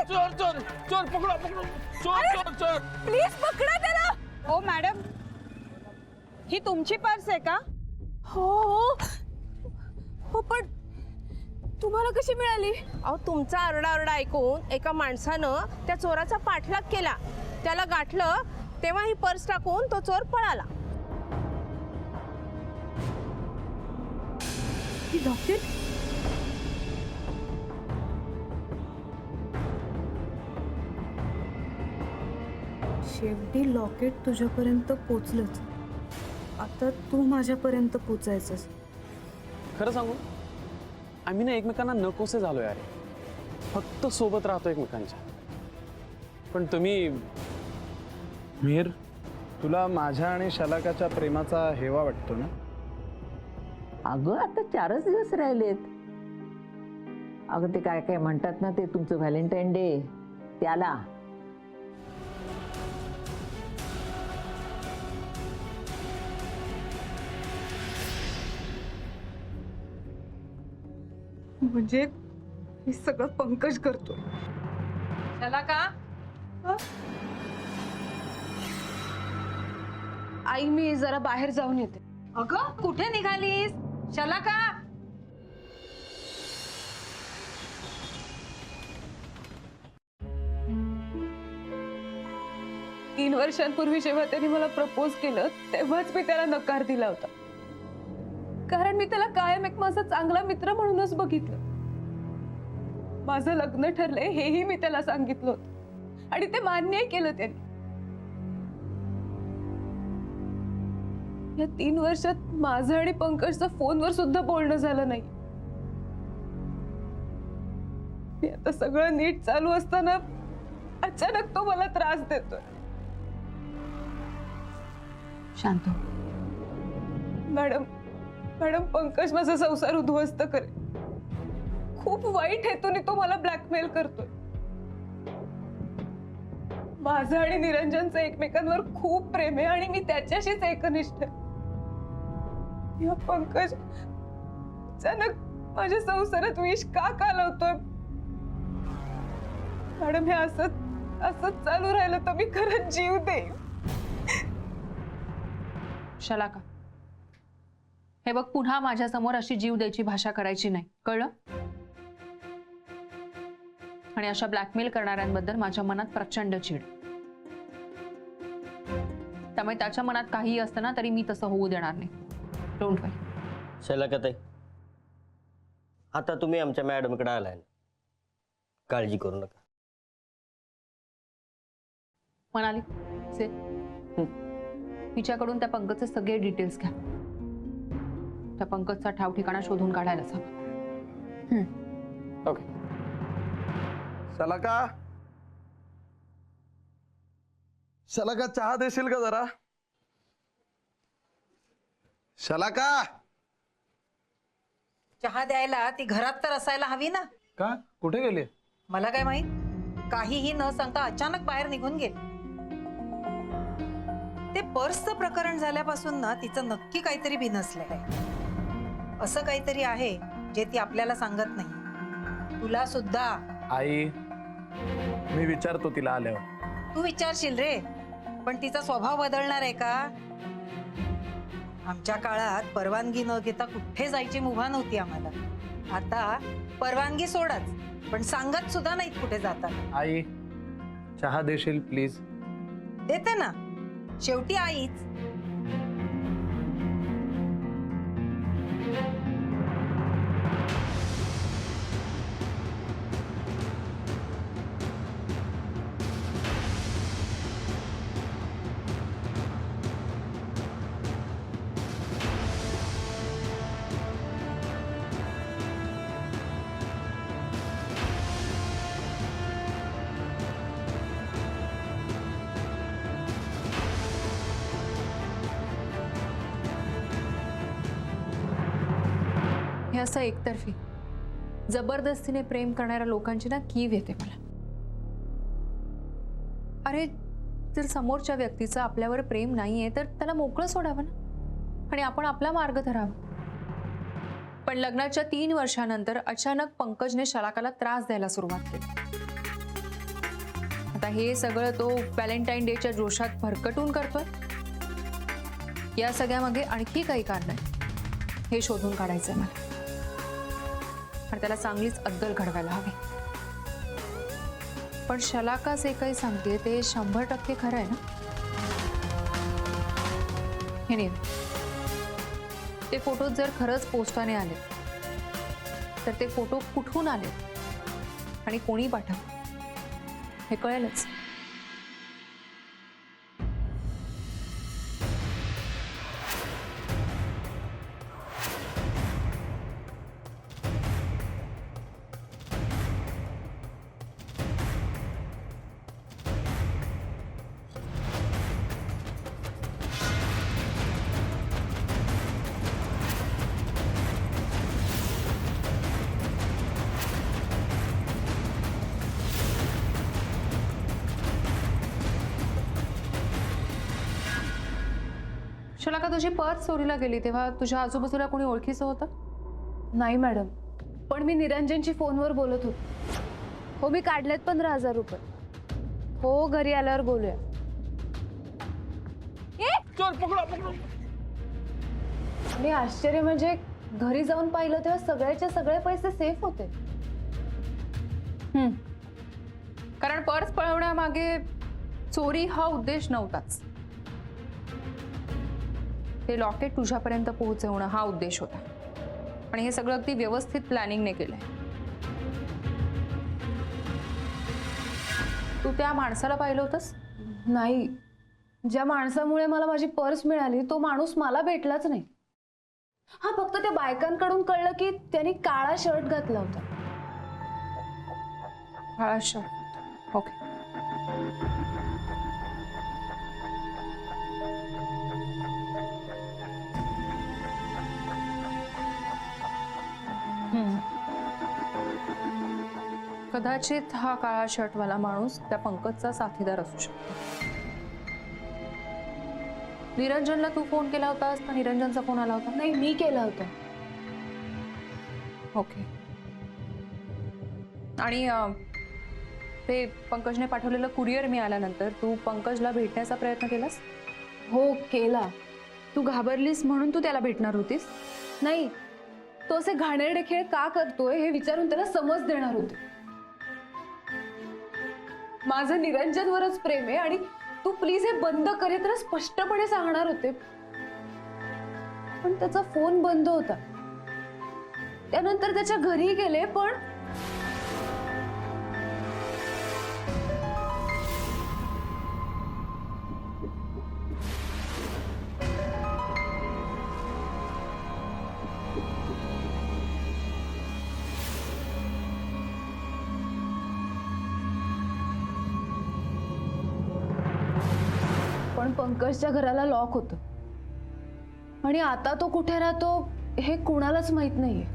चोर चोर चोर पकडा पकडा चोर चोर चोर प्लीज पकडा त्याला. हो मॅडम, ही तुमची पर्स आहे का? हो हो हो, पण तुम्हाला कशी मिळाली? अहो, तुमचा आरडाओरडा ऐकून एका माणसानं त्या चोराचा पाठलाग केला. त्याला गाठलं तेव्हा ही पर्स टाकून तो चोर पळाला. ही लॉकेट? शेवटी लॉकेट तुझ्यापर्यंत पोचलंच. आता तू माझ्यापर्यंत पोचायचंस. खरं सांगू, आम्ही ना एकमेकांना नकोसे झालोय अरे. फक्त सोबत राहतो एकमेकांच्या. पण तुम्ही मीर, तुला माझ्या आणि शलाकाच्या प्रेमाचा हेवा वाटतो ना? अगं आता 4च दिवस राहिलेत. अगं ते काय काय म्हणतात ना, ते तुमचं व्हॅलेंटाईन डे त्याला. म्हणजे हे सगळं पंकज करतो. त्याला का? आई, मी जरा बाहेर जाऊन येते. अगं, कुठे निघालीस? चला का? तीन वर्षांपूर्वी जेव्हा त्याने मला प्रपोज केलं तेव्हाच मी त्याला नकार दिला होता. कारण मी त्याला कायम एक माझा चांगला मित्र म्हणूनच बघितलं. माझं लग्न ठरलंय हेही मी त्याला सांगितलं होतं आणि ते मान्यही केलं त्याने. या 3 वर्षात माझं आणि पंकजचं फोनवर सुद्धा बोलणं झालं नाही. मी आता सगळं नीट चालू असताना अचानक तो मला त्रास देतोय. शांत. मॅडम, पंकज माझा संसार उद्ध्वस्त करेल. खूप वाईट हेतूने तो मला ब्लॅकमेल करतोय. माझं आणि निरंजनचं एकमेकांवर खूप प्रेम आहे आणि मी त्याच्याशीच एकनिष्ठ आहे. या पंकज अचानक माझ्या संसारात विष का कालवतोय? मॅडम, हे असंच चालू राहिलं तर मी खरंच जीव देईन. शलाका, हे बघ, पुन्हा माझ्या समोर अशी जीव द्यायची भाषा करायची नाही, कळलं? आणि अशा ब्लॅकमेल करणाऱ्यांबद्दल माझ्या मनात प्रचंड चीड. त्यामुळे त्याच्या मनात काहीही असतं ना तरी मी तसं होऊ देणार नाही. डोंट वरी. शलाकाताई, आता तुम्ही आमच्या मॅडमकडे आलाय, काळजी करू नका. म्हणाली तिच्याकडून त्या पंकजचे सगळे डिटेल्स घ्या. त्या पंकजचा ठाव ठिकाणा शोधून काढायलाच हवा. ओके. शलाका, शलाका चहा देशील का जरा? शलाका, चहा द्यायला ती घरात तर असायला हवी ना? का कुठे गेली? मला काय माहित, काहीही न सांगता अचानक बाहेर निघून गेली. ते पर्सचं प्रकरण झाल्यापासून ना तिचं नक्की काहीतरी बिनसलंय. असं काहीतरी आहे जे ती आपल्याला सांगत नाही. तुला सुद्धा. आई, मी विचारतो तिला आल्यावर. तू विचारशील रे, पण तिचा स्वभाव बदलणार आहे का? आमच्या काळात परवानगी न घेता कुठे जायची मुभा नव्हती आम्हाला. आता परवानगी सोडच, पण सांगत सुद्धा नाहीत कुठे जातात. आई, चहा देशील प्लीज? देते ना, शेवटी आईच. हे असं एकतर्फी जबरदस्तीने प्रेम करणाऱ्या लोकांची ना कीव येते मला. अरे, जर समोरच्या व्यक्तीचं आपल्यावर प्रेम नाहीये तर त्याला मोकळं सोडावं ना आणि आपण आपला मार्ग धरावा. पण लग्नाच्या 3 वर्षानंतर अचानक पंकजने शलाकाला त्रास द्यायला सुरुवात केली. आता हे सगळं तो व्हॅलेंटाईन डेच्या जोशात भरकटून करतोय. या सगळ्यामागे आणखी काही कारण आहे, हे शोधून काढायचंय मला. आणि त्याला चांगलीच अद्दल घडवायला हवी. पण शलाका जे काही सांगते ते 100% खरं आहे ना? हे नाही, ते फोटो जर खरंच पोस्टाने आले तर ते फोटो कुठून आले आणि कोणी पाठवले हे कळेलच. शलाका, तुझी पर्स चोरीला गेली तेव्हा तुझ्या आजूबाजूला कोणी ओळखीचं होतं? नाही मॅडम, पण मी निरंजनशी फोनवर बोलत होते. हो, मी काढलेत 15,000 रुपये. हो, घरी आल्यावर बोलूया. आणि आश्चर्य म्हणजे घरी जाऊन पाहिलं तेव्हा सगळ्याचे सगळे पैसे सेफ होते. कारण पर्स पळवण्यामागे चोरी हा उद्देश नव्हताच. ते लॉकेट तुझ्यापर्यंत पोहोचवणं हा उद्देश होता. आणि हे सगळं अगदी व्यवस्थित प्लॅनिंगने केलंय. तू त्या माणसाला पाहिलं होतंस? नाही, ज्या माणसामुळे मला माझी पर्स मिळाली तो माणूस मला भेटलाच नाही. हा, फक्त त्या बायकांकडून कळलं की त्यांनी काळा शर्ट घातला होता. काळा शर्ट, ओके. कदाचित हा काळा शर्टवाला माणूस त्या पंकजचा साथीदार असू शकतो. निरंजनला तू फोन केला होतास का निरंजनचा फोन आला होता? नाही, मी केला होता. ओके. आणि ते पंकजने पाठवलेलं कुरिअर मिळाल्यानंतर तू पंकजला भेटण्याचा प्रयत्न केलास? हो, केला. तू घाबरलीस म्हणून तू त्याला भेटणार होतीस? नाही, तो असे घाणेरडे खेळ का करतोय हे विचारून त्याला समज देणार होते. माझं निरंजनवरच प्रेम आहे आणि तू प्लीज हे बंद कर हे त्याला स्पष्टपणे सांगणार होते. पण त्याचा फोन बंद होता. त्यानंतर त्याच्या घरी गेले, पण पंकजच्या घराला लॉक होतं आणि आता तो कुठे राहतो हे कुणालाच माहित नाहीये.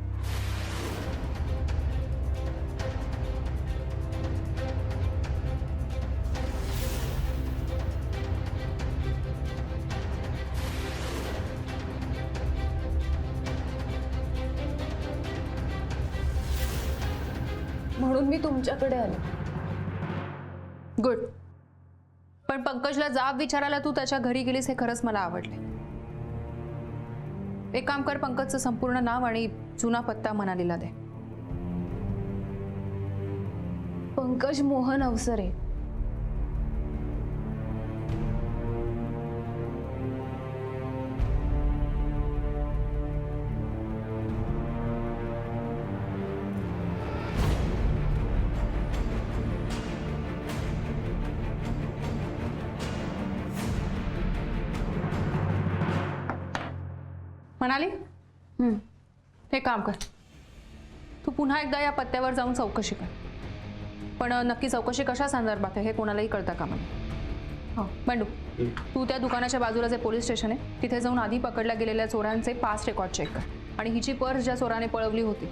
म्हणून मी तुमच्याकडे आले. गुड. पण पंकजला जाब विचारायला तू त्याच्या घरी गेलीस हे खरंच मला आवडले. एक काम कर, पंकजचं संपूर्ण नाव आणि जुना पत्ता मनालीला दे. पंकज मोहन अवसरे. म्हणाली हे काम कर, तू पुन्हा एकदा या पत्त्यावर जाऊन चौकशी कर. पण नक्की चौकशी कशा संदर्भात आहे हे कोणालाही कळता कामा नये. हो बंडू, तू त्या दुकानाच्या बाजूला जे पोलीस स्टेशन आहे तिथे जाऊन आधी पकडल्या गेलेल्या चोरांचे पास्ट रेकॉर्ड चेक कर. आणि हिची पर्स ज्या चोराने पळवली होती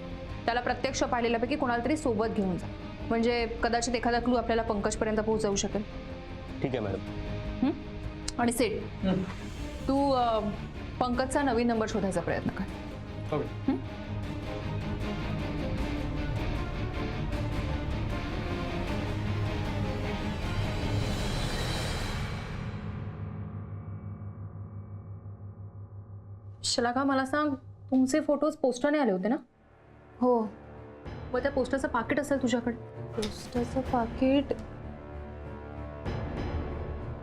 त्याला प्रत्यक्ष पाहिलेल्यापैकी कोणाला तरी सोबत घेऊन जा. म्हणजे कदाचित एखादा क्लू आपल्याला पंकजपर्यंत पोहोचवू शकेल. ठीक आहे मॅडम. आणि सेट, तू पंकजचा नवीन नंबर शोधायचा प्रयत्न कर. शलाका मला सांग, तुमचे फोटोज पोस्टाने आले होते ना? हो. व त्या पोस्टाचं पाकिट असेल तुझ्याकडे? पोस्टाचं पाकिट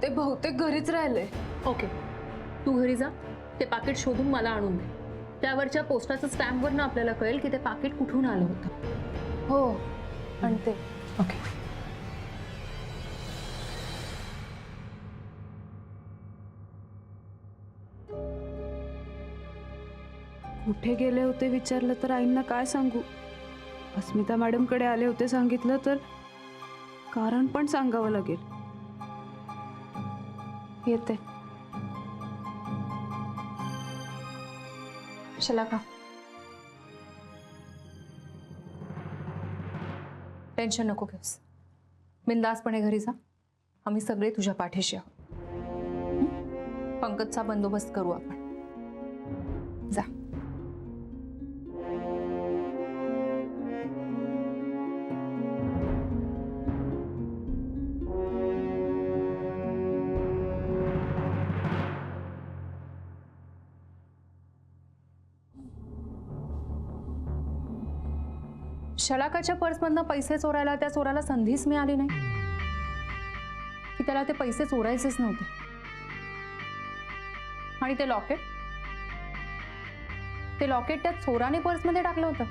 ते बहुतेक घरीच राहिलंय. ओके, तू घरी जा, ते पाकिट शोधून मला आणून दे. त्यावरच्या पोस्टाचं स्टॅम्पवरनं आपल्याला कळेल की ते पाकिट कुठून आलं होतं. हो, आणते. ओके. कुठे गेले होते विचारलं तर आईंना काय सांगू? अस्मिता मॅडमकडे आले होते सांगितलं तर कारण पण सांगावं लागेल. येते. शलाका, टेन्शन नको घेऊस. बिंदासपणे घरी जा. आम्ही सगळे तुझ्या पाठीशी आहोत. पंकजचा बंदोबस्त करू आपण. जा. शलाकाच्या पर्समधनं पैसे चोरायला त्या चोराला संधीच मिळाली नाही की त्याला ते पैसे चोरायचेच नव्हते. आणि ते लॉकेट त्या चोराने पर्समध्ये टाकलं होतं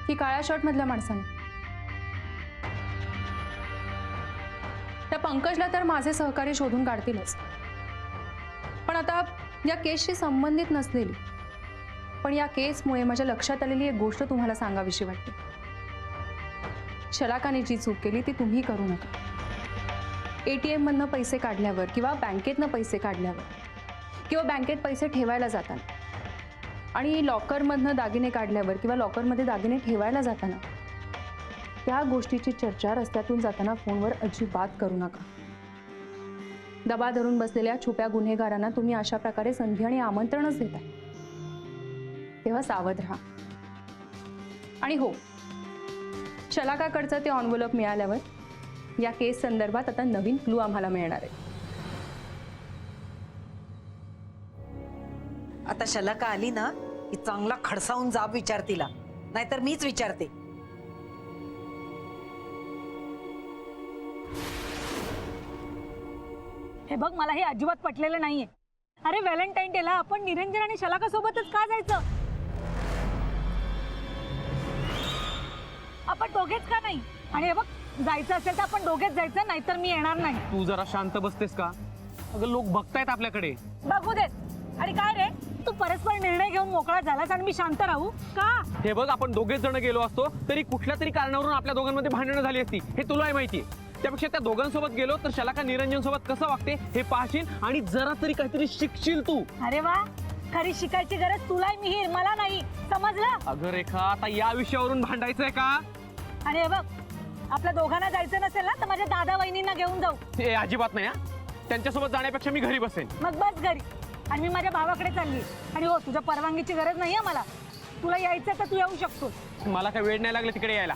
की काळ्या शर्ट मधल्या माणसाने? त्या पंकजला तर माझे सहकारी शोधून काढतीलच, पण आता या केसशी संबंधित नसलेली पण या केसमुळे माझ्या लक्षात आलेली एक गोष्ट तुम्हाला सांगावीशी वाटते. शलाकाने जी चूक केली ती तुम्ही करू नका. ATM मधनं पैसे काढल्यावर किंवा बँकेतनं पैसे काढल्यावर किंवा बँकेत पैसे ठेवायला जाताना आणि लॉकरमधनं दागिने काढल्यावर किंवा लॉकरमध्ये दागिने ठेवायला जाताना त्या गोष्टीची चर्चा रस्त्यातून जाताना फोनवर अजिबात करू नका. दबा धरून बसलेल्या छुप्या गुन्हेगारांना तुम्ही अशा प्रकारे संधी आणि आमंत्रणच देताय. तेव्हा सावध राहा. आणि हो, शलाकाकडचं ते एन्व्हलप मिळाल्यावर या केस संदर्भात आता नवीन क्लू आम्हाला मिळणार आहे. आता शलाका आली ना की चांगला खडसावून जाब विचार तिला, नाहीतर मीच विचारते. हे बघ, मला हे अजिबात पटलेलं नाहीये. अरे व्हॅलेंटाईन डेला आपण निरंजन आणि शलाका सोबतच का जायचं? आपण दोघेच का नाही? आणि हे बघ, जायचं असेल तर आपण दोघेच जायचं, नाहीतर मी येणार नाही. तू जरा शांत बसतेस का? अगं लोक बघतायत आपल्याकडे. बघू देत. आणि काय रे, तू परस्पर निर्णय घेऊन मोकळा झालास आणि मी शांत राहू का? हे बघ, आपण दोघेच जण गेलो असतो तरी कुठल्या तरी कारणावरून आपल्या दोघांमध्ये भांडणं झाली असती, हे तुलाही माहितीये. त्यापेक्षा त्या दोघांसोबत गेलो तर शलाका निरंजन सोबत कसं वागते हे पाहशील आणि जरा तरी काहीतरी शिकशील तू. अरे वा, खरी शिकायची गरज तुलाय मिहीर, मला नाही. समजलं? अगं रेखा, आता या विषयावरून भांडायचंय का? आणि हे बघ, आपल्या दोघांना जायचं नसेल ना तर माझ्या दादा वहिनींना घेऊन जाऊ. हे अजिबात नाही. त्यांच्यासोबत जाण्यापेक्षा मी घरी बसेन. मग बस घरी. आणि मी माझ्या भावाकडे चालली. आणि हो, तुझ्या परवानगीची गरज नाहीये मला. तुला यायचं तर तू येऊ शकतोस. मला काय वेळ नाही लागला तिकडे यायला.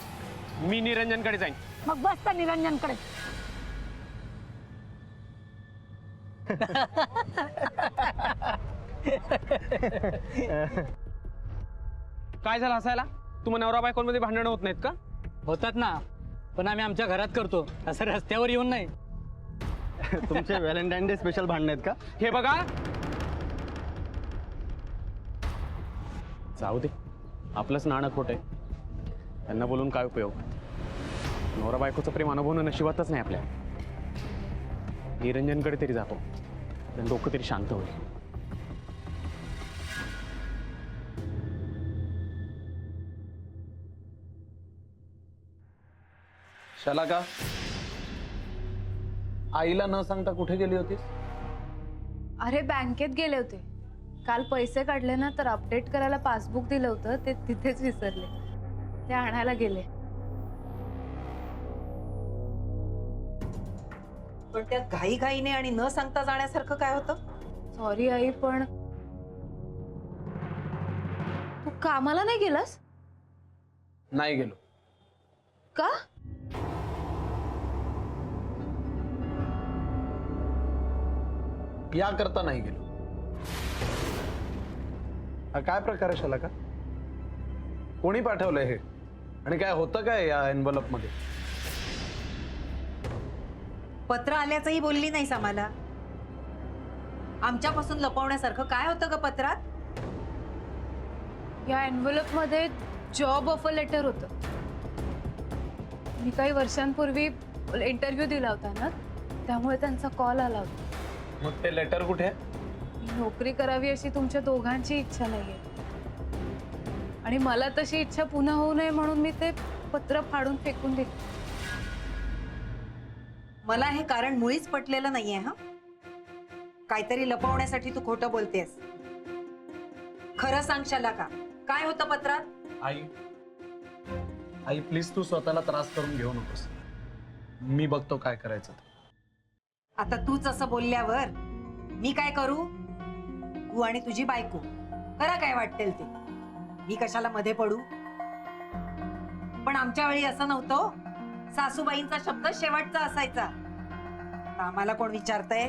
मी निरंजनकडे जाईन. मग बस तर निरंजनकडे. काय झालं हसायला? तुम्हाला नवरा बायकोंमध्ये भांडणं होत नाहीत का? होतात ना, पण आम्ही आमच्या घरात करतो, असं रस्त्यावर येऊन नाही. तुमचे व्हॅलेंटाईन डे स्पेशल भांडण आहेत का? हे बघा, जाऊ दे, आपलंच नाणं खोट आहे. त्यांना बोलून काय उपयोग? नवरा बायकोचं प्रेम अनुभवणं नशिबातच नाही आपल्या. निरंजनकडे तरी जातो, डोकं तरी शांत होईल. शलाका, आईला न सांगता कुठे गेली होतीस? अरे बँकेत गेले होते. काल पैसे काढले ना, तर अपडेट करायला पासबुक दिलं होतं, ते तिथेच विसरले. ते आणायला गेले. पण त्यात घाईघाईने आणि न सांगता जाण्यासारखं काय होतं? सॉरी आई, पण तू कामाला नाही गेलास नाही गेलो. का? या करता नाही गेलो. हा काय प्रकार आहे शलाका? कोणी पाठवलंय हे आणि काय होतं काय या एनव्हलप मध्ये? पत्र आल्याचंही बोलली नाहीस आम्हाला. आमच्यापासून लपवण्यासारखं काय होतं ग पत्रात? या एनव्हलप मध्ये जॉब ऑफर लेटर होतं. मी काही वर्षांपूर्वी इंटरव्ह्यू दिला होता ना, त्यामुळे त्यांचा कॉल आला होता. मग ते लेटर कुठे आहे? मी नोकरी करावी अशी तुमच्या दोघांची इच्छा नाहीये आणि मला तशी इच्छा पुन्हा होऊ नये म्हणून मी ते पत्र फाडून फेकून दिले. मला हे कारण मुळीच पटलेलं नाहीये. हा, काहीतरी लपवण्यासाठी तू खोटं बोलतेस. खरं सांग शलाका, काय होतं पत्रात? आई प्लीज तू स्वतःला त्रास करून घेऊ नकोस. मी बघतो काय करायचं ते. आता तूच असं बोलल्यावर मी काय करू? तू आणि तुझी बायको करा काय वाटेल ते. मी कशाला मध्ये पडू? पण आमच्या वेळी असं नव्हतं. सासूबाईंचा शब्द शेवटचा असायचा. आता आम्हाला कोण विचारतंय?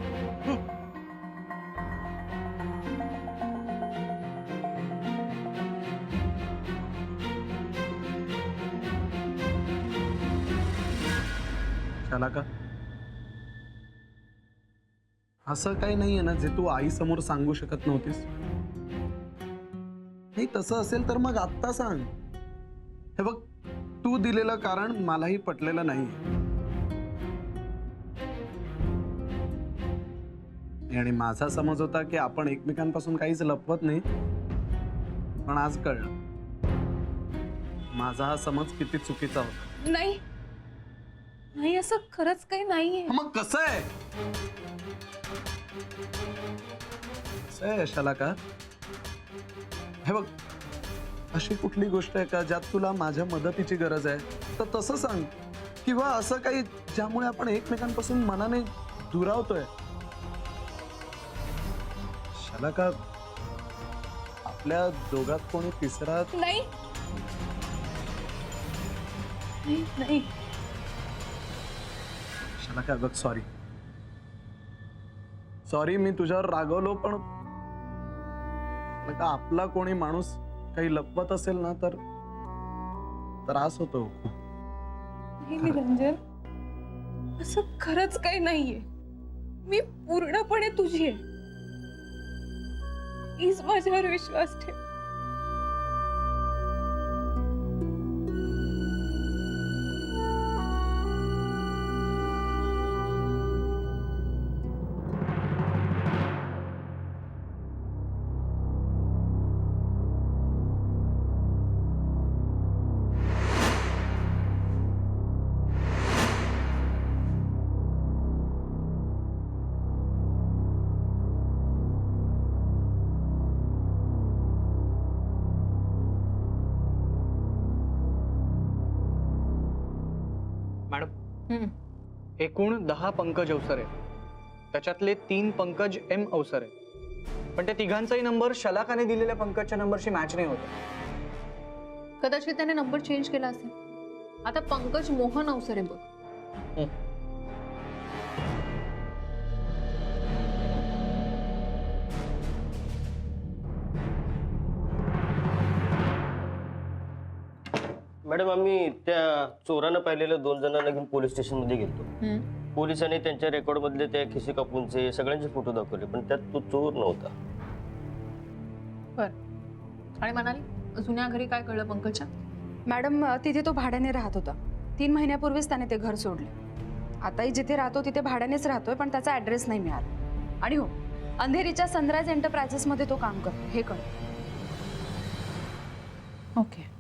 शलाका, असं काही नाहीये ना जे तू आई समोर सांगू शकत नव्हतीस? नाही तसं असेल तर मग आत्ता सांग. हे बघ, तू दिलेलं कारण मलाही पटलेलं नाही. आणि माझा समज होता की आपण एकमेकांपासून काहीच लपवत नाही, पण आज कळलं माझा हा समज किती चुकीचा होता. नाही नाही, असं खरंच काही नाहीये. मग कसं आहे? कसं आहे शलाका? हे बघ, अशी कुठली गोष्ट आहे का ज्यात तुला माझ्या मदतीची गरज आहे? तर तसं सांग. किंवा असं काही ज्यामुळे आपण एकमेकांपासून मनाने दुरावतोय. शलाका, आपल्या दोघात कोणी तिसरा? नाही नाही नाही. शलाका बघ, सॉरी मी तुझ्यावर रागवलो, पण आपला कोणी माणूस काही लपवत असेल ना तर त्रास होतो. नाही निरंजन, असं खरंच काही नाहीये. मी पूर्णपणे तुझी आहे. प्लीज माझ्यावर विश्वास ठेव. मॅडम, एकूण 10 पंकज अवसरे, त्याच्यातले 3 पंकज एम अवसरे, पण त्या तिघांचाही नंबर शलाकाने दिलेल्या पंकजच्या नंबरशी मॅच नाही होत. कदाचित त्याने नंबर चेंज केला असेल. आता पंकज मोहन अवसरे बघ. मॅडम, आम्ही त्या चोरानं पाहिलेल्या 2 जणांना घेऊन पोलीस स्टेशनमध्ये गेलो. पोलिसांनी त्यांच्या रेकॉर्ड मधले त्या खिसे कापूनचे सगळ्यांचे फोटो दाखवले, पण त्यात तो चोर नव्हता. बर, आणि म्हणाली जुन्या घरी काय कळलं पंकजच्या? मॅडम, तिथे तो भाड्याने राहत होता. 3 महिन्यापूर्वीच त्याने ते घर सोडले. आताही जिथे राहतो तिथे भाड्यानेच राहतोय, पण त्याचा ऍड्रेस नाही मिळाला. आणि हो, अंधेरीच्या सनराइज एंटरप्राइजेस मध्ये तो काम करतो हे कळलं. ओके.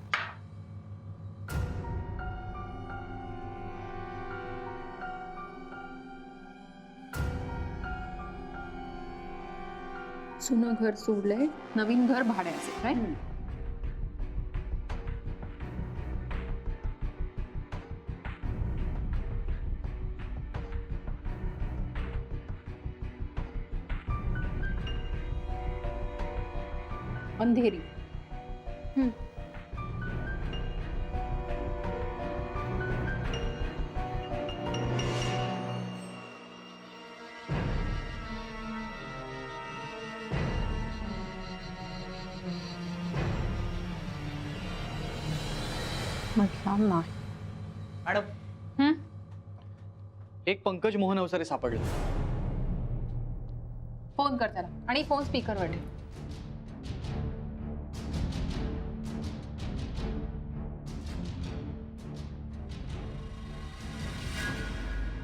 जुनं घर सोडलंय, नवीन घर भाड्याचे, काय? अंधेरी. म्हटलं नाही. मॅडम, एक पंकज मोहन अवसरे सापडलं. फोन कर त्याला आणि फोन स्पीकरवर ठेव.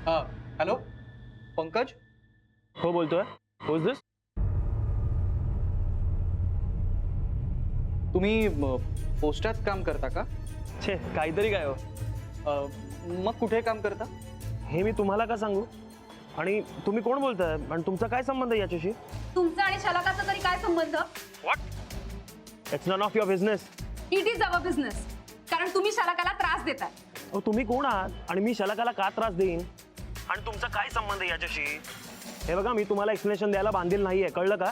हा, हॅलो पंकज. हो बोलतोय. होज दिस? तुम्ही पोस्टात काम करता का? छे काहीतरी काय हो. मग कुठे काम करता? हे मी तुम्हाला का सांगू? आणि तुम्ही कोण बोलताय आणि तुमचा काय संबंध आहे याच्याशी? तुमचा आणि शलाकाचा तरी काय संबंध? It's none of your business. It is our business. कारण तुम्ही शलाकाला त्रास देताय. अहो तुम्ही कोण आहात आणि मी शलाकाला का त्रास देईन आणि तुमचा काय संबंध आहे याच्याशी? हे बघा मी तुम्हाला एक्सप्लेनेशन द्यायला बांधील नाहीये, कळलं का?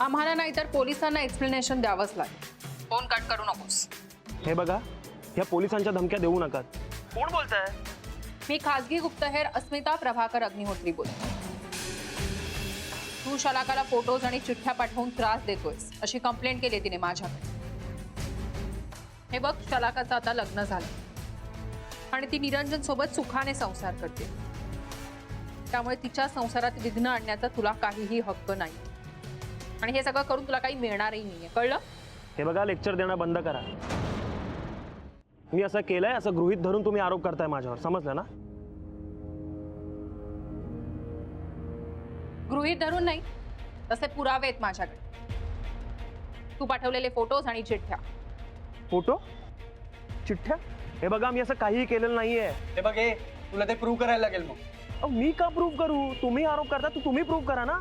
आम्हाला नाही तर पोलिसांना एक्सप्लेनेशन द्यावंच लागेल. फोन कट करू नकोस. हे बघा या पोलिसांच्या धमक्या देऊ नका. कोण बोलताय? मी खासगी गुप्तहेर अस्मिता प्रभाकर अग्निहोत्री बोलते. तू शलाकाला फोटोज आणि चिठ्ठ्या पाठवून त्रास देतोयस अशी कंप्लेंट केली तिने माझ्याकडे. हे बघ, शलाकाचं आता लग्न झालं आणि ती निरंजन सोबत सुखाने संसार करते. त्यामुळे तिच्या संसारात विघ्न आणण्याचा तुला काहीही हक्क नाही आणि हे सगळं करून तुला काही मिळणारही नाहीये, कळलं? हे बघा लेक्चर देणं बंद करा. मी असं केलंय असं गृहीत धरून तुम्ही आरोप करताय माझ्यावर, समजलं ना? गृहीत धरून नाही, तसे पुरावे आहेत माझ्याकडे. तू पाठवलेले फोटोज आणि चिठ्ठ्या. फोटो चिठ्ठ्या? हे बघा मी असं काहीही केलेलं नाहीये. हे बघ, हे तुला ते प्रूव्ह करायला लागेल. मग अहो, मी का प्रूव्ह करू? तुम्ही आरोप करता तर तुम्ही प्रूव्ह करा ना.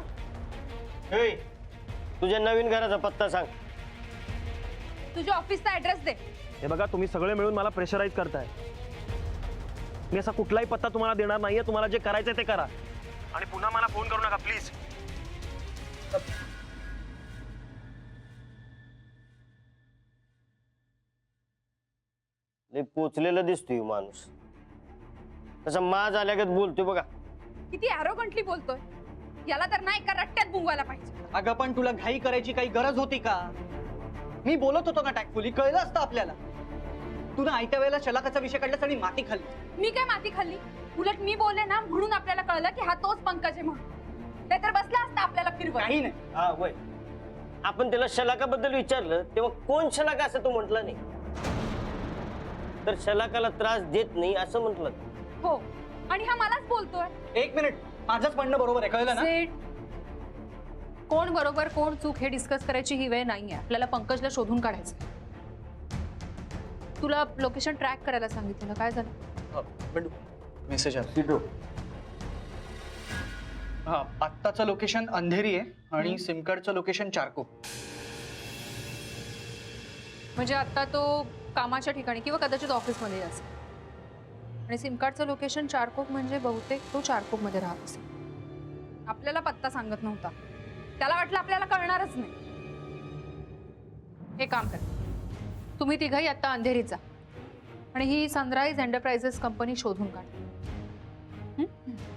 ए, तुझ्या नवीन घराचा पत्ता सांग. तुझ्या ऑफिसचा ऍड्रेस दे. हे बघा तुम्ही सगळे मिळून मला प्रेशराईज करताय. मी असा कुठलाही पत्ता तुम्हाला देणार नाहीये. तुम्हाला जे करायचंय ते करा आणि पुन्हा मला फोन करू नका प्लीज. लय पोचलेला दिसतोय माणूस. तसा माज आल्यागत बोलतोय बघा. किती ॲरोगंटली बोलतोय. याला तर नाही का रट्ट्यात बुंगवायला पाहिजे. अगं पण तुला घाई करायची काही गरज होती का? मी बोलत होतो ना टॅक्टफुली, कळलं असतं आपल्याला. तू ना आयत्या वेळेला शलाकाचा विषय काढलास आणि माती खाल्ली. मी काय माती खाल्ली? उलट मी बोलले ना म्हणून आपल्याला कळलं की हा तोच पंकज आहे म्हणून. नाहीतर बसला असता आपल्याला फिरवत. काही नाही. हा वय, आपण त्याला शलाकाबद्दल विचारलं तेव्हा कोण शलाका असं तो म्हटला नाही, तर शलाकाला त्रास देत नाही असं म्हटलं. हो, आणि हा मलाच बोलतोय. एक मिनिट, माझंच म्हणणं बरोबर आहे, कळलं ना? सेठ, कोण बरोबर कोण चूक हे डिस्कस करायची ही वेळ नाहीये. आपल्याला पंकजला शोधून काढायचं. तुला लोकेशन ट्रॅक करायला सांगितलं, काय झालं? बंडू, मेसेज आला. हा, आत्ताचं लोकेशन अंधेरी आहे आणि सिम कार्डचं लोकेशन चारकोप. म्हणजे आता तो कामाच्या ठिकाणी किंवा कदाचित ऑफिसमध्ये असेल आणि सिम कार्डचं लोकेशन चारकोप म्हणजे बहुतेक तो चारकोपमध्ये राहत असेल. आपल्याला पत्ता सांगत नव्हता. त्याला वाटलं आपल्याला कळणारच नाही. हे काम कर, तुम्ही तिघही आता अंधेरीत जा आणि ही सनराइज एंटरप्राइजेस कंपनी शोधून काढ.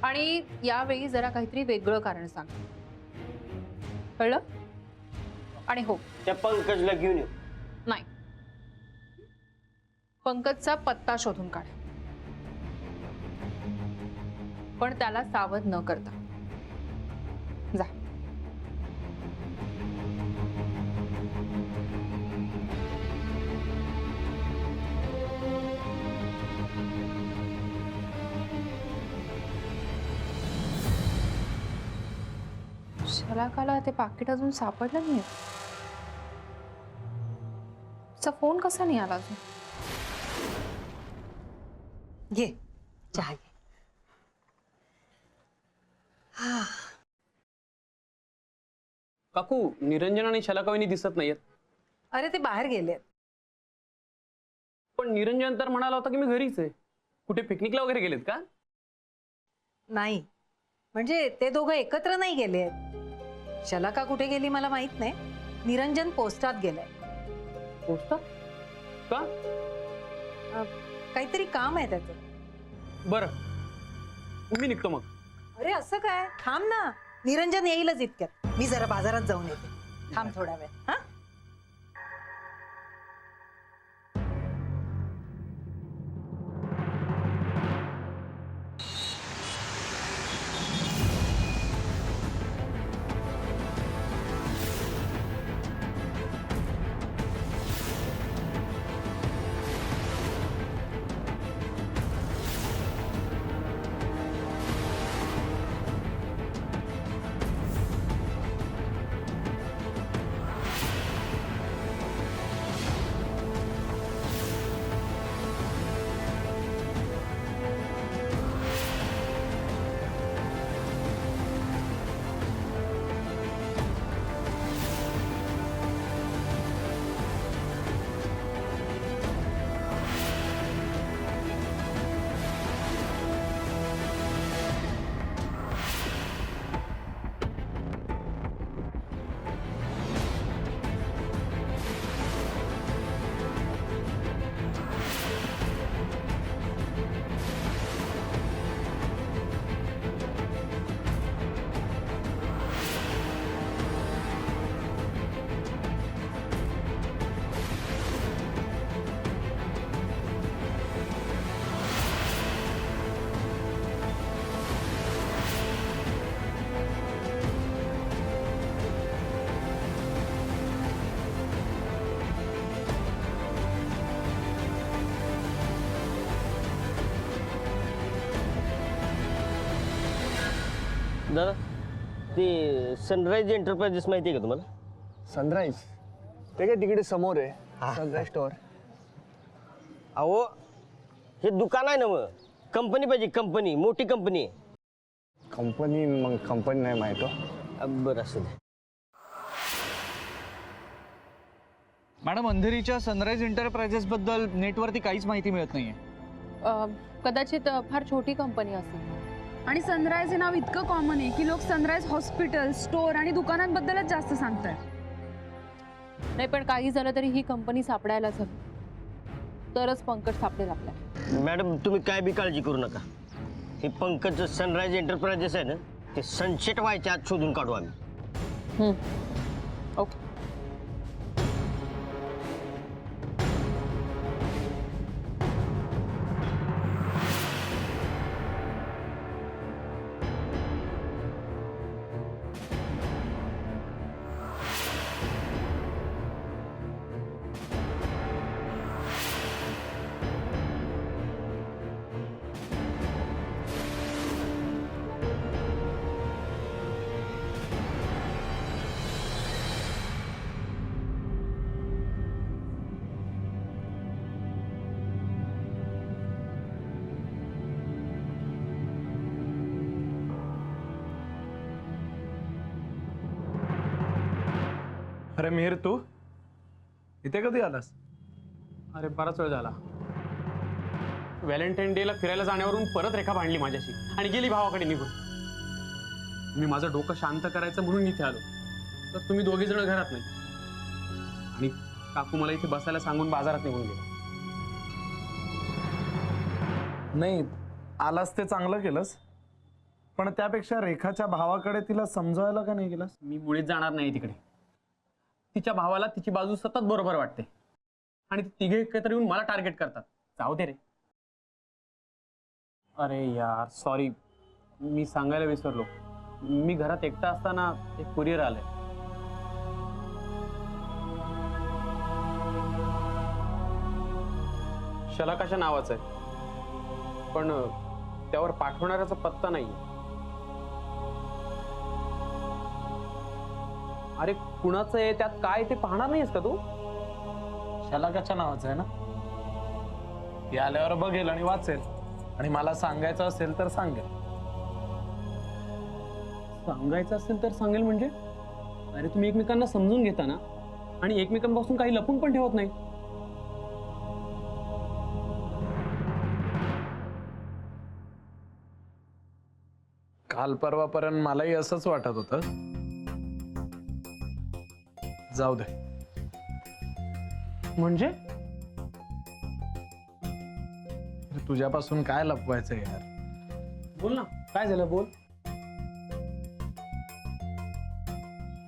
आणि यावेळी जरा काहीतरी वेगळं कारण सांग, कळलं? आणि हो, त्या पंकजला घेऊन येऊ. नाही, पंकजचा पत्ता शोधून काढ, पण त्याला सावध न करता. जा. शलाकाला ते पाकिट अजून सापडलं नाही. चा फोन कसा नाही आला अजून? घे चहा घे. काकू, निरंजन आणि शलाकाविनी दिसत नाहीयेत. अरे ते बाहेर गेले. पण निरंजन तर म्हणाला होता की मी घरीच आहे. कुठे पिकनिकला वगैरे गेलेत का? नाही, म्हणजे ते दोघं एकत्र नाही गेले. शलाका कुठे गेली मला माहित नाही. निरंजन पोस्टात गेलाय. पोस्टात? का? काहीतरी काम आहे त्याचं. बरं, मी निघतो मग. अरे असं काय? थांब ना, निरंजन येईलच इतक्यात. मी जरा बाजारात जाऊन येते. थांब थोडा वेळ. हा, दादा ते सनराईज एंटरप्राइजेस माहिती आहे का तुम्हाला? सनराईज ते काय तिकडे समोर आहे सनराईज स्टोअर. अहो हे दुकान आहे ना मग, कंपनी पाहिजे, कंपनी, मोठी कंपनी आहे. कंपनी मग कंपनी नाही माहित हो. बरं असं दे. मॅडम अंधेरीच्या सनराईज एंटरप्राइजेस बद्दल नेटवरती काहीच माहिती मिळत नाहीये. कदाचित फार छोटी कंपनी असेल. आणि सनराईज हे नाव इतकं कॉमन आहे की लोक सनराईज हॉस्पिटल स्टोअर आणि दुकानांबद्दलच जास्त सांगतात. नाही पण काही झालं तरी ही कंपनी सापडायलाच हवी, तरच पंकज सापडेल आपल्याला. मॅडम तुम्ही काय बी काळजी करू नका. हे पंकज सनराईज एंटरप्राइजेस आहे ना, ते सनसेट व्हायच्या आत शोधून काढू आम्ही. ओके. अरे मिहिर, तू इथे कधी आलास? अरे बराच वेळ झाला. व्हॅलेंटाईन डेला फिरायला जाण्यावरून परत रेखा भांडली माझ्याशी आणि गेली भावाकडे निघून. मी माझं डोकं शांत करायचं म्हणून इथे आलो, तर तुम्ही दोघे जण घरात नाही आणि काकू मला इथे बसायला सांगून बाजारात निघून गेले. नाही, आलास ते चांगलं केलंस, पण त्यापेक्षा रेखाच्या भावाकडे तिला समजावायला का नाही गेलास? मी मुळीच जाणार नाही तिकडे. तिच्या भावाला तिची बाजू सतत बरोबर वाटते आणि तिघे एकत्र येऊन मला टार्गेट करतात. जाऊ दे रे. अरे यार सॉरी, मी सांगायला विसरलो. मी घरात एकटा असताना एक कुरिअर आलंय. शलाकाच्या नावाचं आहे, पण त्यावर पाठवणाऱ्याचा पत्ता नाहीये. अरे कुणाचं आहे, त्यात काय ते पाहणार नाहीस का तू? शलाकाच्या नावाचं आहे ना? ती आल्यावर बघेल आणि वाचेल, आणि मला सांगायचं असेल तर सांगेल. सांगायचं असेल तर सांगेल म्हणजे? अरे तुम्ही एकमेकांना समजून घेता ना, आणि एकमेकांपासून काही लपून पण ठेवत नाही. काल परवापर्यंत मलाही असंच वाटत होतं. जाऊ दे. म्हणजे तुझ्यापासून काय लपवायचं यार? बोल ना, काय झालं बोल.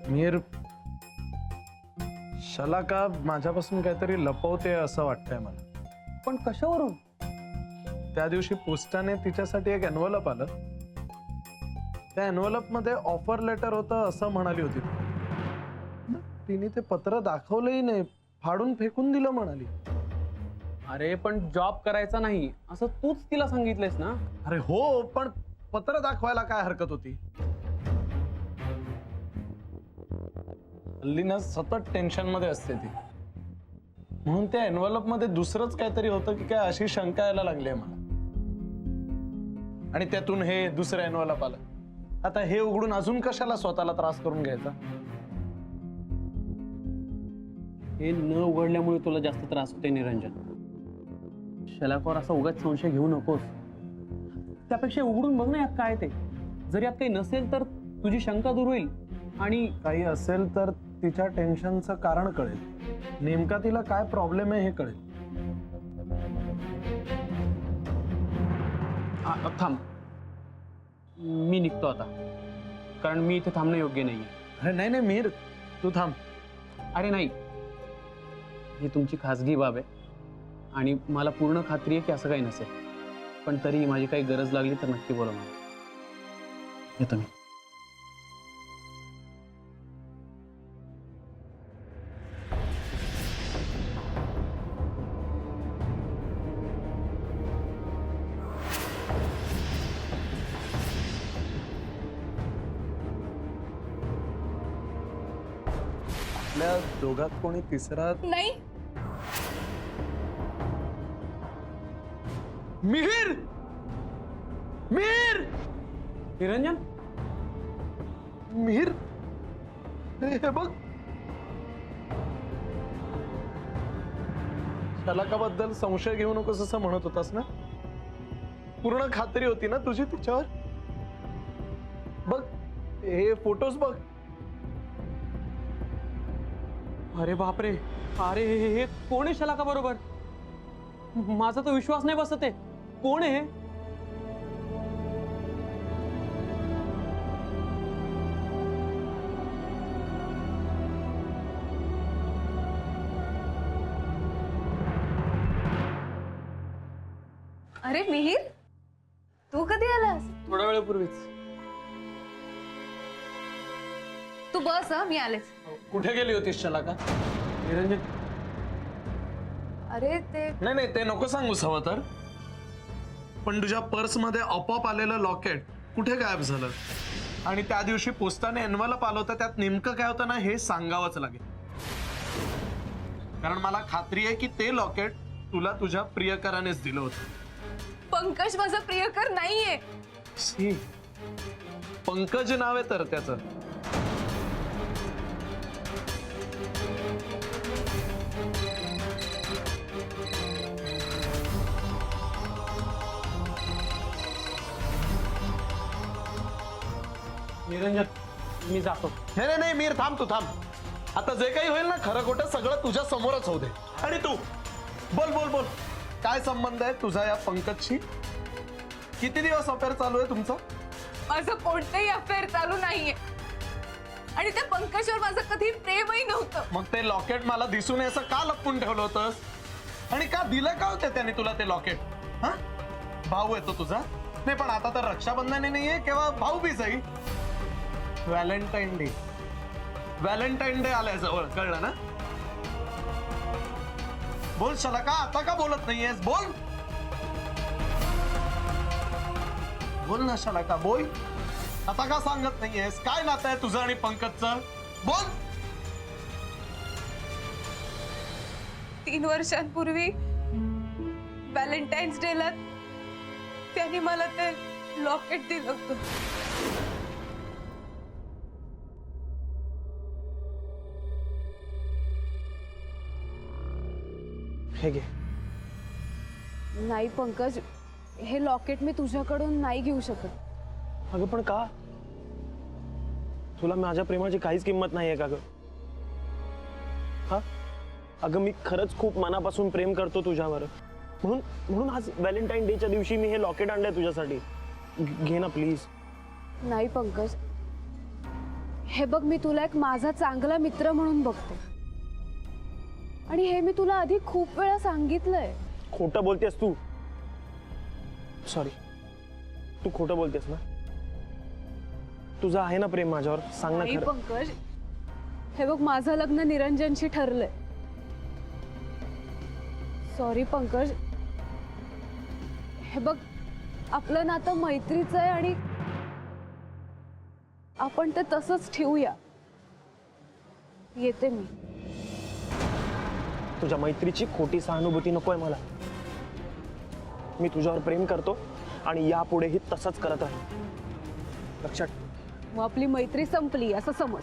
मीर, शलाका माझ्यापासून काहीतरी लपवते असं वाटतंय मला. पण कशावरून? त्या दिवशी पोस्टाने तिच्यासाठी एक एनव्हलप आलं. त्या एनव्हलप मध्ये ऑफर लेटर होतं असं म्हणाली होती. तिने ते पत्र दाखवलंही नाही, फाडून फेकून दिलं म्हणाली. अरे पण जॉब करायचा नाही असं तूच तिला सांगितलंयस ना? अरे हो, पण पत्र दाखवायला काय हरकत होती? हल्ली ना सतत टेन्शन मध्ये असते ती, म्हणून त्या एनव्हलप मध्ये दुसरंच काहीतरी होतं की काय अशी शंका यायला लागली आहे मला. आणि त्यातून हे दुसरं एनव्हलप आलं. आता हे उघडून अजून कशाला स्वतःला त्रास करून घ्यायचा? हे न उघडल्यामुळे तुला जास्त त्रास होते निरंजन. शलाकावर असा उगाच संशय घेऊ नकोस. त्यापेक्षा उघडून बघ ना यात काय ते. जर यात काही नसेल तर तुझी शंका दूर होईल, आणि काही असेल तर तिच्या टेन्शनचं कारण कळेल. नेमका तिला काय प्रॉब्लेम आहे हे कळेल. थांब, मी निघतो आता, कारण मी इथे थांबणं योग्य नाहीये. अरे नाही नाही मीर, तू थांब. अरे नाही, ही तुमची खासगी बाब आहे आणि मला पूर्ण खात्री आहे की असं काही नसेल. पण तरी माझी काही गरज लागली तर नक्की बोला मला. येतो मी. आपल्या दोघात कोणी तिसरा? नाही. मिहिर, मिहिर, निरंजन, मिहिर, हे बघ, शलाकाबद्दल संशय घेऊ नकोस असं म्हणत होतास ना? पूर्ण खात्री होती ना तुझी तिच्यावर? बघ हे फोटोज बघ. अरे बापरे, अरे हे कोण आहे शलाका बरोबर? माझा तर विश्वास नाही बसत आहे. कोण आहे? अरे मिहिर, तू कधी आलास? थोड्या वेळापूर्वीच. तू बस हा, मी आलेच. कुठे गेली होतीस शलाका? निरंजन, अरे ते नाही नाही ते नको सांगूस हवं तर, पण तुझ्या पर्स मध्ये आपोआप आलेलं लॉकेट कुठे गायब झालं? आणि त्या दिवशी पोस्टाने एन्व्हलप आलं होतं, त्यात नेमकं काय होतं ना हे सांगावंच लागेल. कारण मला खात्री आहे की ते लॉकेट तुला तुझ्या प्रियकरानेच दिलं होतं. पंकज माझा प्रियकर नाहीये. शी, पंकज नाव आहे तर त्याचं. निरंजन, मी जातो. नाही नाही नाही मीर, थांब, तू थांब. आता जे काही होईल ना खरं खोटं सगळं तुझ्या समोरच होऊ दे. आणि तू बोल बोल बोल, काय संबंध आहे तुझा या पंकजशी? किती दिवस अफेअर चालू आहे तुमचं? माझं कोणतंही अफेअर चालू नाहीये आणि त्या पंकजवर माझं कधी प्रेमही नव्हतं. मग ते लॉकेट मला दिसून असं का लपवून ठेवलं होतंस? आणि का दिलं का होतं त्याने तुला ते लॉकेट? हा, भाऊ येतो तुझा? नाही पण आता तर रक्षाबंधन नाहीये, केव्हा भाऊबीज आहे. व्हॅलेंटाईन डे, व्हॅलेंटाईन डे आलाय जवळ, कळलं ना? बोल शलाका, आता का बोलत नाहीयेस? बोल बोल ना शलाका, बोल. आता का सांगत नाहीयेस? काय नातं आहे तुझं आणि पंकजचं? बोल. 3 वर्षांपूर्वी व्हॅलेंटाईन्स डेला त्यांनी मला ते लॉकेट दिलं होतं. हे घे. नाही पंकज, हे लॉकेट मी तुझ्याकडून नाही घेऊ शकत. अगं पण का? तुला माझ्या प्रेमाची काहीच किंमत नाहीये का ग? हा, अगं मी खरंच खूप मनापासून प्रेम करतो तुझ्यावर. म्हणून म्हणून आज व्हॅलेंटाईन डेच्या दिवशी मी हे लॉकेट आणलंय तुझ्यासाठी. घे ना प्लीज. नाही पंकज, हे बघ, मी तुला एक माझा चांगला मित्र म्हणून बघते आणि हे मी तुला आधी खूप वेळा सांगितलंय. खोटं बोलतेस तू. सॉरी, तू खोटं बोलतेस ना? तुझं आहे ना प्रेम माझ्यावर? सांग ना नाही खरं. पंकज, हे बघ, माझं लग्न निरंजनशी ठरलंय. सॉरी पंकज, हे बघ, आपलं नातं मैत्रीचं आहे आणि आपण ते तसंच ठेवूया. येते मी. तुझ्या मैत्रीची खोटी सहानुभूती नकोय मला. मी तुझ्यावर प्रेम करतो आणि यापुढेही तसंच करत आहे. लक्षात. मग आपली मैत्री संपली असं समज.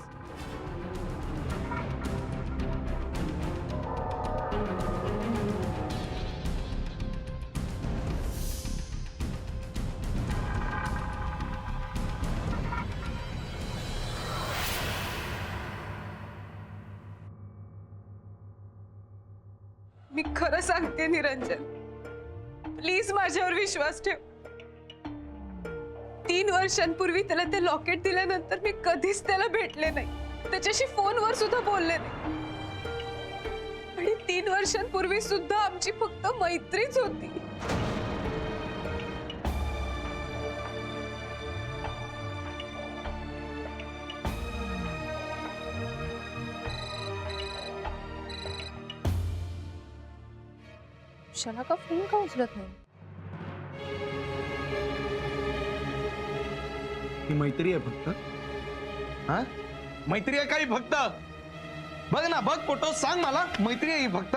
मी खरं सांगते निरंजन, प्लीज माझ्यावर विश्वास ठेव. 3 वर्षांपूर्वी त्याला ते लॉकेट दिल्यानंतर मी कधीच त्याला भेटले नाही, त्याच्याशी फोनवर सुद्धा बोलले नाही. आणि 3 वर्षांपूर्वी सुद्धा आमची फक्त मैत्रीच होती. शलाका फोन का उचलत नाही? ही मैत्री आहे फक्त? हा, मैत्री आहे काही फक्त? बघ ना, बघ फोटो, सांग मला. मैत्री आहे ही फक्त.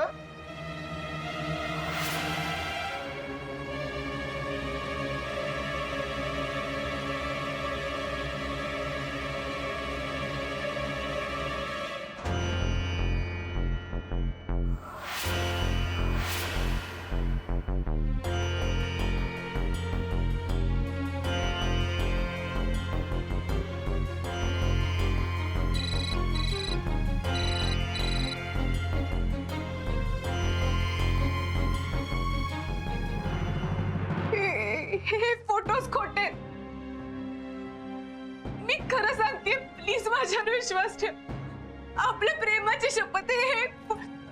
हे फोटोज खोटे. मी खरं सांगते, प्लीज माझ्यावर विश्वास ठेव. आपल्या प्रेमाची शपथ आहे. हे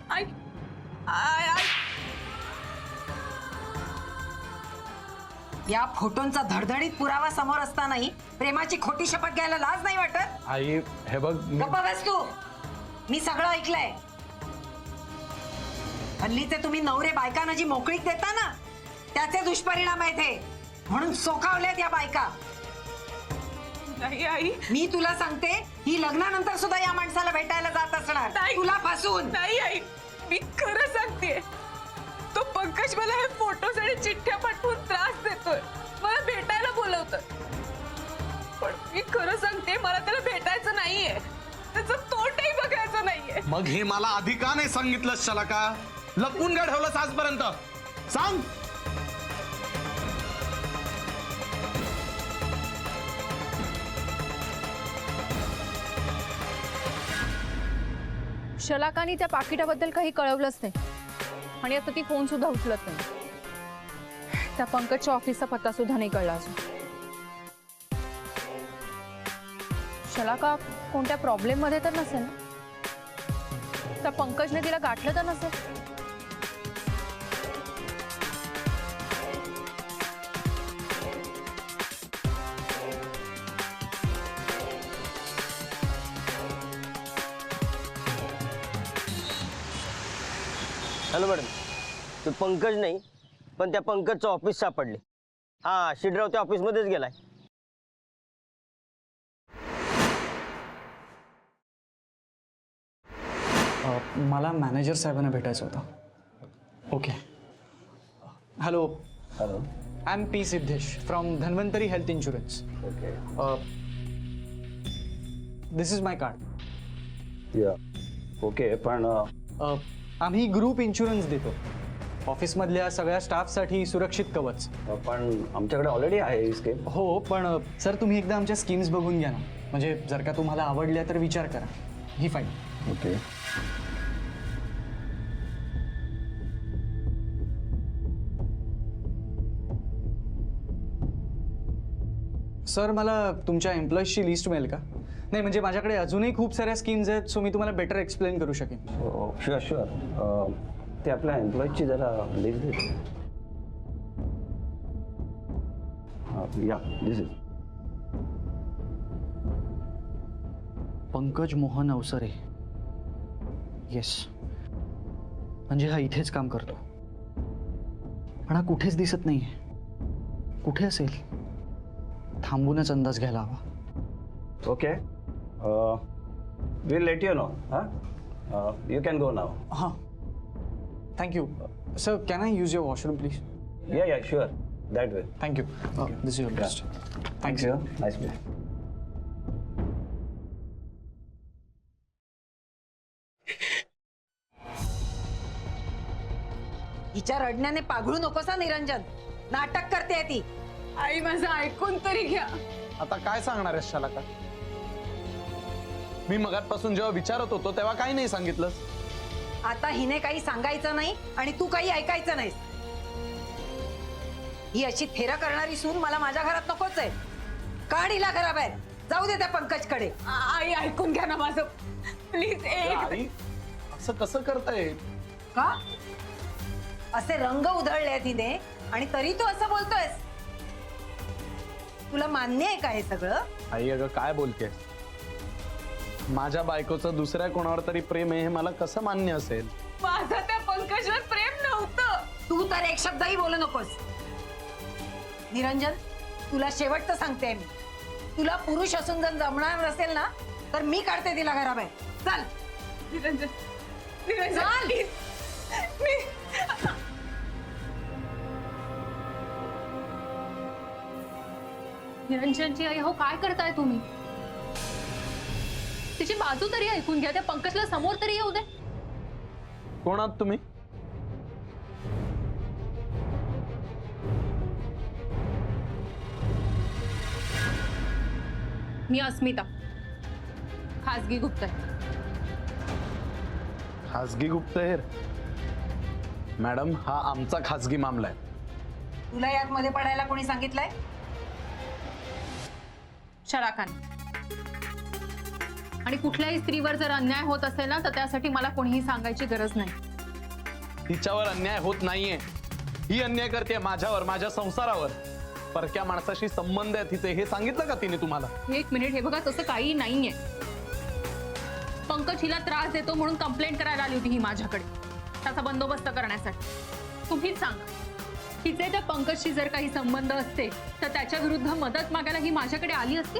आई आई या फोटोंचा धडधडीत पुरावा समोर असतानाही प्रेमाची खोटी शपथ घ्यायला लाज नाही वाटत? आई हे बघ, गप्प बस तू. मी सगळं ऐकलंय. हल्लीचे तुम्ही नवरे बायकांना जी मोकळीक देता ना, त्याचे दुष्परिणाम आहेत हे. म्हणून सोखावल्यात या बायका. नाही आई. मी तुला सांगते, ही लग्नानंतर सुद्धा या माणसाला भेटायला जात असणार, नाही. तुला फसून. नाही आई, मी खरं सांगते. तो पंकज मला हे फोटोज आणि चिठ्ठ्या पाठवून त्रास देतोय. मला भेटायला बोलवतोय. पण मी खरं सांगते, मला त्याला भेटायचं नाहीये. त्याचं तोंडही बघायचं नाहीये. मग हे मला आधी का नाही सांगितलं शलाका? लपवून का ठेवलंस आजपर्यंत? सांग. शलाकानी त्या पाकिटाबद्दल काही कळवलंच नाही आणि आता ती फोन सुद्धा उचलत नाही. त्या पंकजच्या ऑफिसचा पत्ता सुद्धा नाही कळला अजून. शलाका कोणत्या प्रॉब्लेम मध्ये तर नसेल ना? त्या पंकजने तिला गाठलं तर नसेल? हॅलो मॅडम, ते पंकज नाही, पण त्या पंकजचं ऑफिस सापडले. हा, शिडराव त्या ऑफिसमध्येच गेलाय. मला मॅनेजर साहेबांना भेटायचं होतं. Okay. Hello. Hello. I am P Siddhesh from Dhanvantari health insurance. Okay. This is my card. Yeah. Okay, पण आम्ही ग्रुप इन्शुरन्स देतो. ऑफिसमधल्या सगळ्या स्टाफसाठी सुरक्षित कवच. पण आमच्याकडे ऑलरेडी आहे ही स्कीम. हो, पण सर तुम्ही एकदा आमच्या स्कीम्स बघून घ्या ना. म्हणजे जर का तुम्हाला आवडल्या तर विचार करा. ही फाईन. ओके. सर मला तुमच्या एम्प्लॉईजची लिस्ट मिळेल का? नाही म्हणजे माझ्याकडे अजूनही खूप साऱ्या स्कीम्स आहेत, सो मी तुम्हाला बेटर एक्सप्लेन करू शकेन. Sure sure. ते आपल्या एम्प्लॉईजची जरा लिस्ट देते. या, दिस इज पंकज मोहन अवसरे. येस. म्हणजे हा इथेच काम करतो, पण हा कुठेच दिसत नाहीये. कुठे असेल? थांबूनच अंदाज घ्यायला हवा. Okay. Will let you know. You can go now. हां, thank you. Sir can I use your washroom please? Yeah yeah, sure, that way. Thank you. This is your best. Thank you. Nice day. हिच्या रडण्याने पाघळू नकोसा निरंजन. नाटक करते ती. आई, माझं ऐकून तरी घ्या. आता काय सांगणार आहेस शलाका? मी मगातपासून जेव्हा विचारत होतो तेव्हा काही नाही सांगितलंस. आता हिने काही सांगायचं नाही आणि तू काही ऐकायचं नाहीस. ही अशी थेरा करणारी सून मला माझ्या घरात नकोच आहे. काढ हिला घराबाहेर. जाऊ दे त्या पंकजकडे. आई, ऐकून घ्या ना माझं प्लीज. आई, असं कसं करताय? का? असे रंग उधळले तिने आणि तरी तू असं बोलतोयस? तुला मान्य आहे का हे सगळं? आई अगं काय बोलते? माझ्या बायकोचं दुसऱ्या कोणावर तरी प्रेम आहे हे मला कसं मान्य असेल? माझं त्या पंकजवर प्रेम नव्हतं. तू तर एक शब्दही बोलू नकोस. निरंजन, तुला शेवटचं सांगते मी. तुला पुरुष असून जर जमणार नसेल ना, तर मी काढते तिला घराबाहेर. चल. निरंजन निरंजन please. निरंजनची आई, हो काय करताय तुम्ही? तिची बाजू तरी ऐकून घ्या. त्या पंकजला समोर तरी येऊ दे. कोण आहात तुम्ही? मी अस्मिता, खासगी गुप्त आहे. खासगी गुप्तहेर? मॅडम, हा आमचा खासगी मामला आहे. तुला यात मध्ये पडायला कोणी सांगितलंय? शलाकाने. आणि कुठल्याही स्त्रीवर जर अन्याय होत असेल ना, तर त्यासाठी मला कोणीही सांगायची गरज नाही. तिच्यावर अन्याय होत नाहीये. ही अन्याय करते माझ्यावर, माझ्या संसारावर. परक्या माणसाशी संबंध आहे तिचे, हे सांगितलं का तिने तुम्हाला? एक मिनिट, हे बघा, तसं काही नाहीये. पंकज हिला त्रास देतो म्हणून कंप्लेंट करायला आली होती ही माझ्याकडे, त्याचा बंदोबस्त करण्यासाठी. तुम्हीच सांगा, हिचे त्या पंकजशी जर काही संबंध असते तर त्याच्या विरुद्ध मदत मागायला ही माझ्याकडे आली असती?